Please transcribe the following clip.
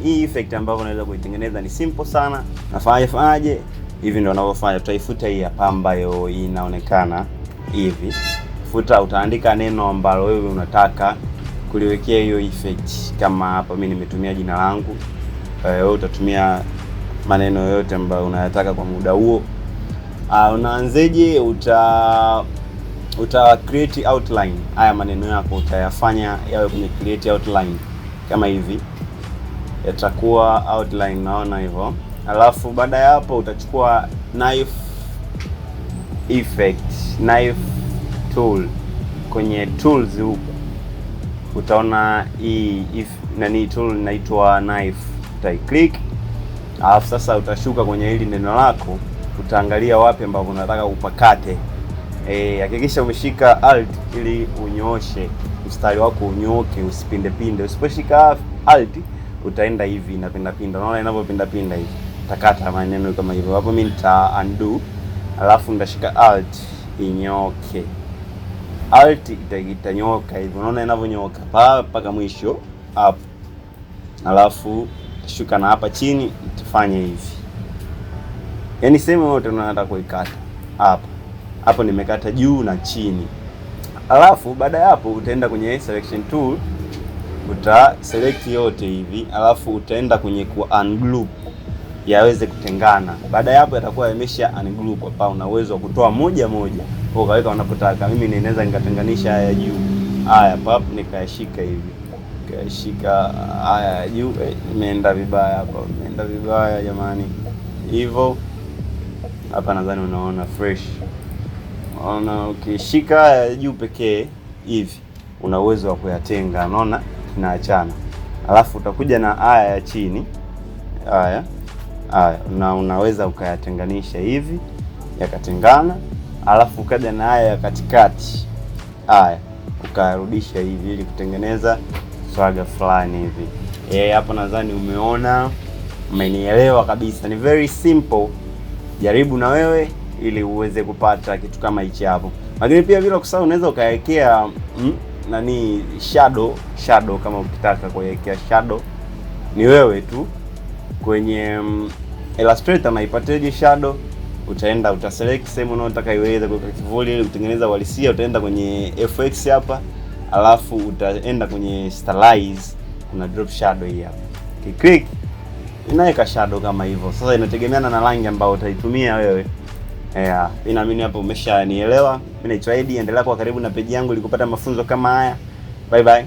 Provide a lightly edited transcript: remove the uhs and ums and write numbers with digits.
hii effect ambayo unaweza kuitengeneza ni simple sana. Nafanyaje? Hivi ndio unavyofanya. Utaifuta hii hapa ambayo inaonekana hivi. Futa, utaandika neno ambalo wewe unataka kuliwekea hiyo effect. Kama hapa mimi nimetumia jina langu, wewe utatumia maneno yote ambayo unayataka kwa muda huo. Unaanzeje? Uta create outline. Haya maneno yako utayafanya yawe kwenye create outline kama hivi, yatakuwa outline, naona hivyo. Alafu baada ya hapo utachukua knife effect, knife tool. Kwenye tools huko utaona hii tool inaitwa knife, utai click. Alafu sasa utashuka kwenye hili neno lako, utaangalia wapi ambapo unataka upakate. Hakikisha umeshika alt ili unyooshe mstari wako, unyooke, usipinde pinde. Usiposhika alt utaenda hivi inapinda pinda. Unaona inavyopinda pinda hivi. Utakata maneno kama hivyo. Hapo mimi nita undo, alafu nitashika alt inyoke. Alt itanyoka hivi. Unaona inavyonyoka mpaka mwisho hapo. Alafu shuka na hapa chini utafanya hivi. Yaani sehemu yote unataka kuikata. Hapo nimekata juu na chini. Alafu baada ya hapo utaenda kwenye selection tool, uta select yote hivi, alafu utaenda kwenye ku ungroup yaweze kutengana. Baada ya hapo yatakuwa yamesha ungroup. Hapa una uwezo wa kutoa moja moja kwa kaweka unapotaka. Mimi ninaweza nikatenganisha haya juu. Haya pap nikayashika hivi. Nikashika haya juu, imeenda vibaya hapa. Imeenda vibaya jamani. Hivyo hapa nadhani unaona fresh. Unaona ukishika haya juu pekee hivi una uwezo wa kuyatenga, unaona tunaachana. Alafu utakuja na haya ya chini. Haya na unaweza ukayatenganisha hivi yakatengana. Alafu ukaja na haya ya katikati, haya ukayarudisha hivi ili kutengeneza swaga fulani hivi. Hapo nadhani umeona, umenielewa kabisa. Ni very simple. Jaribu na wewe ili uweze kupata kitu kama hichi hapo. Lakini pia bila kusahau unaweza ukawekea shadow kama ukitaka kuwekea shadow. Ni wewe tu. Kwenye Illustrator naipateje shadow? Utaenda utaselect sehemu unayotaka iweze kuweka kivuli ili kutengeneza uhalisia. Utaenda kwenye FX hapa, alafu utaenda kwenye stylize, kuna drop shadow hii hapa. Click inaweka shadow kama hivyo. Sasa inategemeana na rangi ambayo utaitumia wewe. Naamini hapo umeshanielewa. Mimi naitwa Eddie, endelea kuwa karibu na page yangu ili kupata mafunzo kama haya. Bye bye.